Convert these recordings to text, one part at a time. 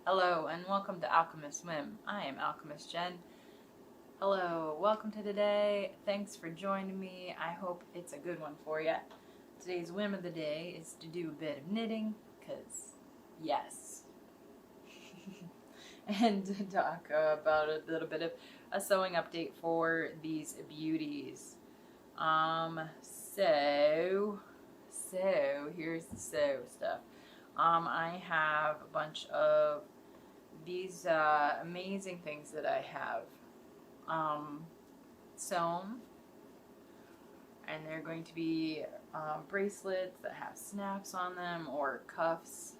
Hello and welcome to Alchemist Whim. I am Alchemist Jen. Hello, welcome to today. Thanks for joining me. I hope it's a good one for you. Today's whim of the day is to do a bit of knitting, because yes. And to talk about a little bit of a sewing update for these beauties. So here's the sew stuff. I have a bunch of these amazing things that I have sewn, and they're going to be bracelets that have snaps on them or cuffs,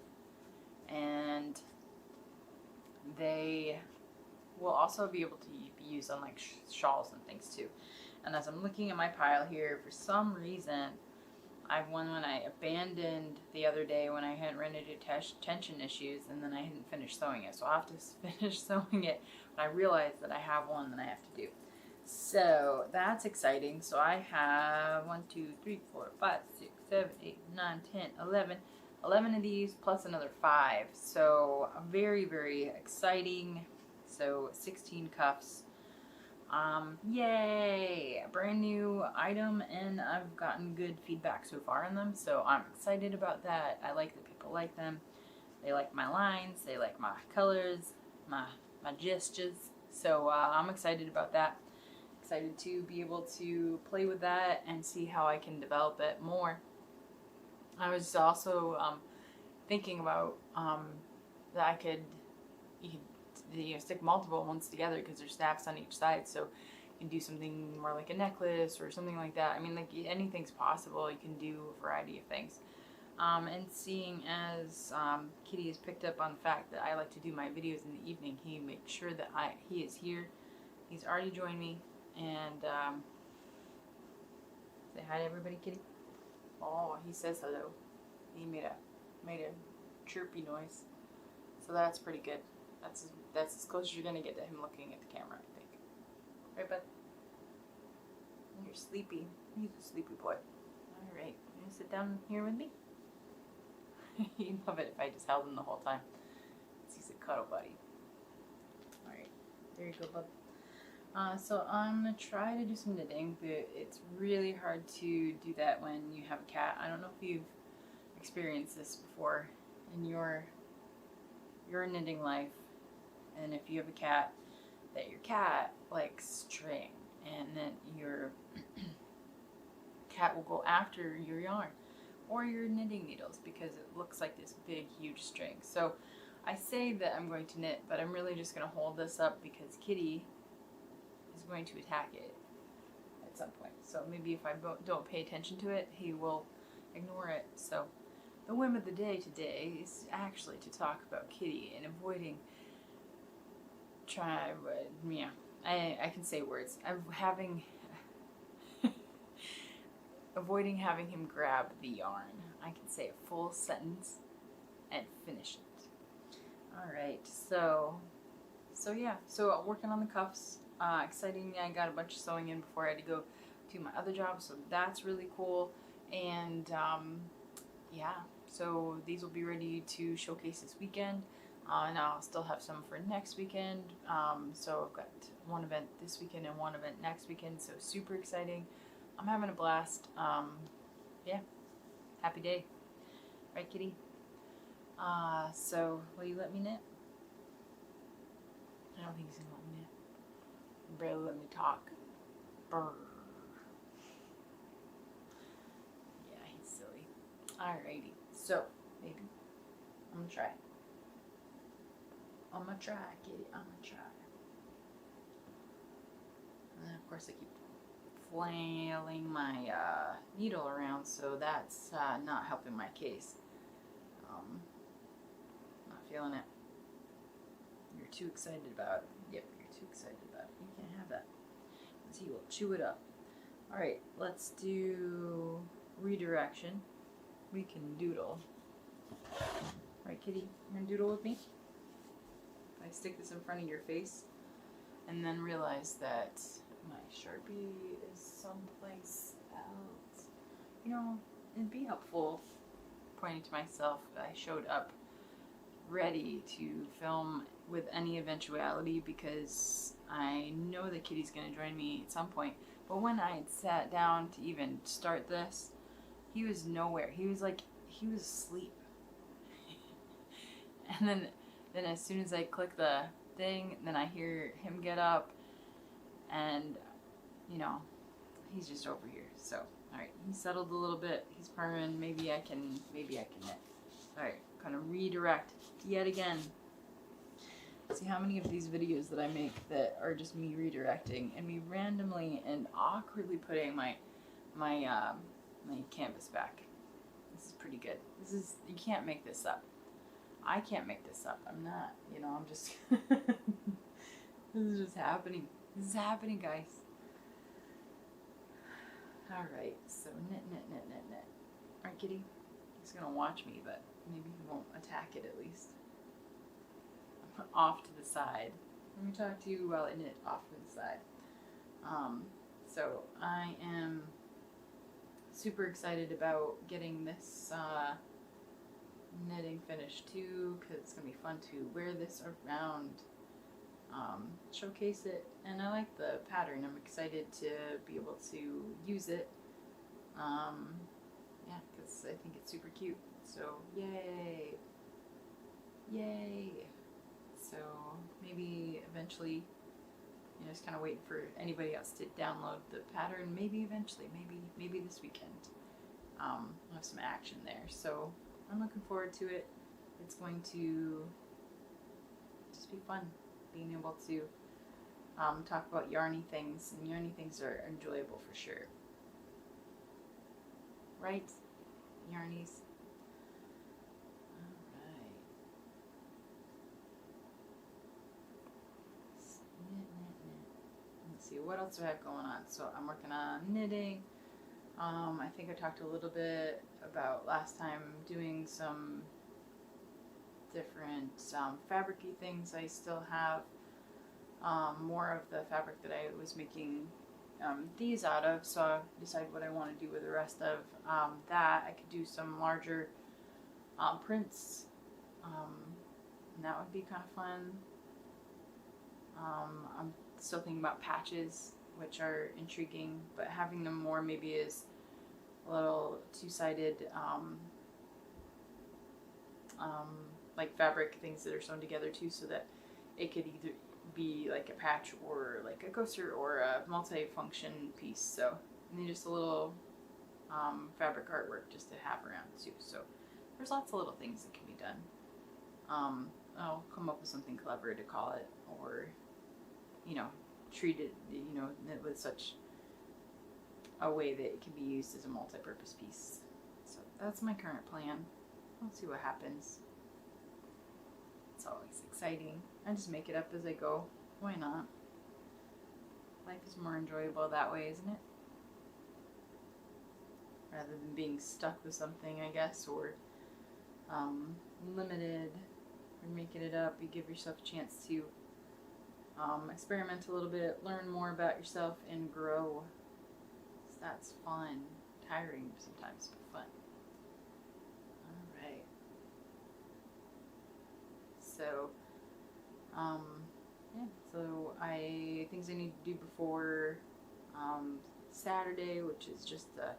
and they will also be able to be used on like shawls and things too. And as I'm looking at my pile here, for some reason I have one I abandoned the other day when I had run into tension issues, and then I hadn't finished sewing it. So I'll have to finish sewing it, but I realized that I have one that I have to do. So that's exciting. So I have 1, 2, 3, 4, 5, 6, 7, 8, 9, 10, 11 of these plus another 5. So very, very exciting. So 16 cuffs. Yay! A brand new item, and I've gotten good feedback so far on them, so I'm excited about that. I like that people like them. They like my lines, they like my colors, my gestures, so I'm excited about that. Excited to be able to play with that and see how I can develop it more. I was also thinking about that you could stick multiple ones together because there's snaps on each side, so you can do something more like a necklace or something like that. I mean, like, anything's possible. You can do a variety of things. And seeing as Kitty has picked up on the fact that I like to do my videos in the evening, he makes sure that he is here. He's already joined me, and say hi to everybody, Kitty. Oh, he says hello. He made a chirpy noise, so that's pretty good. That's as close as you're gonna get to him looking at the camera, I think. Right, bud? You're sleepy. He's a sleepy boy. All right, you gonna sit down here with me? He'd love it if I just held him the whole time. He's a cuddle buddy. All right, there you go, bud. So I'm gonna try to do some knitting, but it's really hard to do that when you have a cat. I don't know if you've experienced this before in your knitting life. And if you have a cat, that your cat likes string, and then your cat will go after your yarn or your knitting needles because it looks like this big, huge string. So I say that I'm going to knit, but I'm really just going to hold this up because Kitty is going to attack it at some point. So maybe if I don't pay attention to it, he will ignore it. So the whim of the day today is actually to talk about Kitty and avoiding I can say words. Avoiding having him grab the yarn. I can say a full sentence and finish it. Alright, so yeah. So working on the cuffs. Exciting. I got a bunch of sewing in before I had to go to my other job, so that's really cool. And yeah, so these will be ready to showcase this weekend. And I'll still have some for next weekend. So I've got one event this weekend and one event next weekend. So super exciting. I'm having a blast. Yeah, happy day. Right, Kitty? So will you let me knit? I don't think he's gonna let me knit. He barely let me talk. Brr. Yeah, he's silly. Alrighty. So, maybe I'm gonna try. I'm gonna try, Kitty. I'm gonna try. And then, of course, I keep flailing my needle around, so that's not helping my case. Not feeling it. You're too excited about it. Yep, you're too excited about it. You can't have that, because he will chew it up. Alright, let's do redirection. We can doodle. Right, Kitty? You gonna doodle with me? I stick this in front of your face and then realize that my Sharpie is someplace out. You know, it'd be helpful, pointing to myself, I showed up ready to film with any eventuality because I know that Kitty's going to join me at some point. But when I had sat down to even start this, he was nowhere. He was asleep. And then as soon as I click the thing, then I hear him get up, and you know, he's just over here. So, all right, he's settled a little bit. He's purring. Maybe I can knit. All right, kind of redirect yet again. See how many of these videos that I make that are just me redirecting and me randomly and awkwardly putting my canvas back. This is pretty good. You can't make this up. I can't make this up. I'm not, I'm just, this is just happening. This is happening, guys. All right, so knit. All right, Kitty. He's gonna watch me, but maybe he won't attack it at least. I'm off to the side. Let me talk to you while I knit off to the side. So I am super excited about getting this knitting finished too, because it's gonna be fun to wear this around, showcase it, and I like the pattern. I'm excited to be able to use it. Yeah, because I think it's super cute. So yay! So maybe eventually, just kind of waiting for anybody else to download the pattern. Maybe eventually, maybe this weekend, we'll have some action there. So I'm looking forward to it. It's going to just be fun being able to talk about yarny things, and yarny things are enjoyable for sure. Right? Yarnies. Alright. Knit. Let's see, what else do I have going on? So I'm working on knitting. I think I talked a little bit about last time doing some different fabric-y things. I still have more of the fabric that I was making these out of, so I decided what I want to do with the rest of that. I could do some larger prints, and that would be kind of fun. I'm still thinking about patches, which are intriguing, but having them more maybe is a little two-sided, like fabric things that are sewn together too, so that it could either be like a patch or like a coaster or a multi-function piece. So, and then just a little fabric artwork just to have around too. So there's lots of little things that can be done. I'll come up with something clever to call it, or treat it, with such a way that it can be used as a multi-purpose piece. So that's my current plan. We'll see what happens. It's always exciting. I just make it up as I go. Why not? Life is more enjoyable that way, isn't it? Rather than being stuck with something, I guess, or limited, or making it up. You give yourself a chance to experiment a little bit, learn more about yourself, and grow. So that's fun. Tiring sometimes, but fun. Alright. So, yeah, so things I need to do before Saturday, which is just a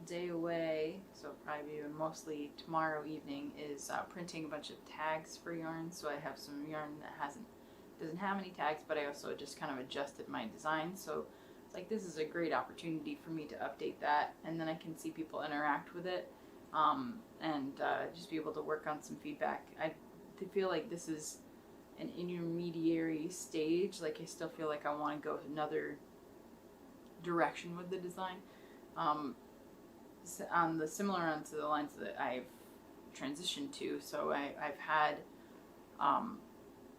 day away, so probably mostly tomorrow evening, is printing a bunch of tags for yarn. So I have some yarn that doesn't have any tags, but I also just kind of adjusted my design. So it's like, this is a great opportunity for me to update that, and then I can see people interact with it, and just be able to work on some feedback. I feel like this is an intermediary stage. Like, I still feel like I want to go another direction with the design. Similar onto the lines that I've transitioned to. So I've had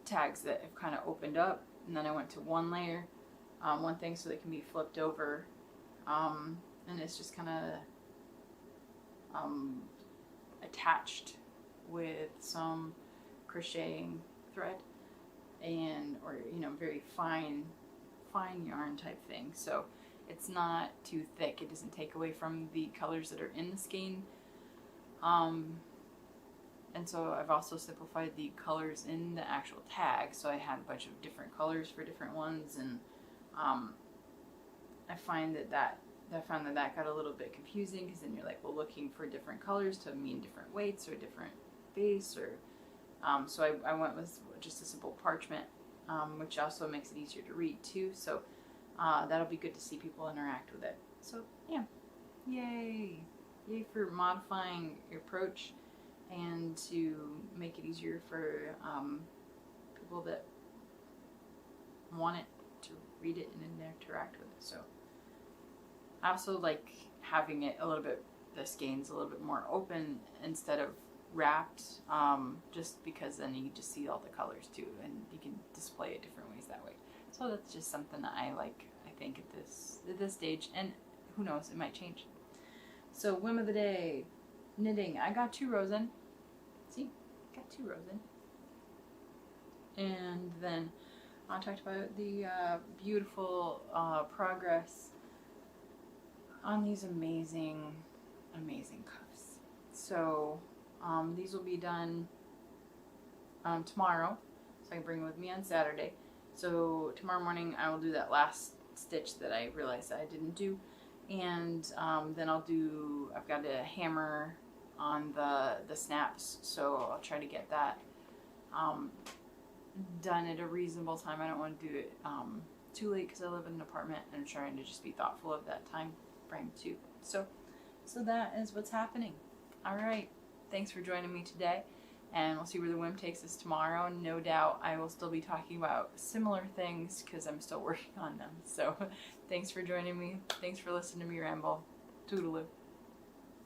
tags that have kind of opened up, and then I went to one layer, one thing, so they can be flipped over, and it's just kind of attached with some crocheting thread, or very fine yarn type thing. So It's not too thick. It doesn't take away from the colors that are in the skein. And so I've also simplified the colors in the actual tag. So I had a bunch of different colors for different ones, and I found that that got a little bit confusing, because then you're like, well, looking for different colors to mean different weights or different base, or so I went with just a simple parchment, which also makes it easier to read too. So that'll be good to see people interact with it. So yeah, yay for modifying your approach and to make it easier for people that want it to read it and interact with it. So I also like having it a little bit, the skeins a little bit more open instead of wrapped, just because then you just see all the colors too, and you can display it different ways that way. So that's just something that I like, I think, at this stage, and who knows, it might change. So whim of the day, knitting. I got 2 rows in. See, got 2 rows in. And then I talked about the beautiful progress on these amazing cuffs. So these will be done tomorrow, so I can bring them with me on Saturday. So tomorrow morning I will do that last stitch that I realized that I didn't do, and then I've got a hammer on the snaps, so I'll try to get that done at a reasonable time. I don't want to do it too late, because I live in an apartment, and I'm trying to just be thoughtful of that time frame too. So that is what's happening. All right, thanks for joining me today, and we'll see where the whim takes us tomorrow. No doubt I will still be talking about similar things, because I'm still working on them. So thanks for joining me. Thanks for listening to me ramble. Toodaloo.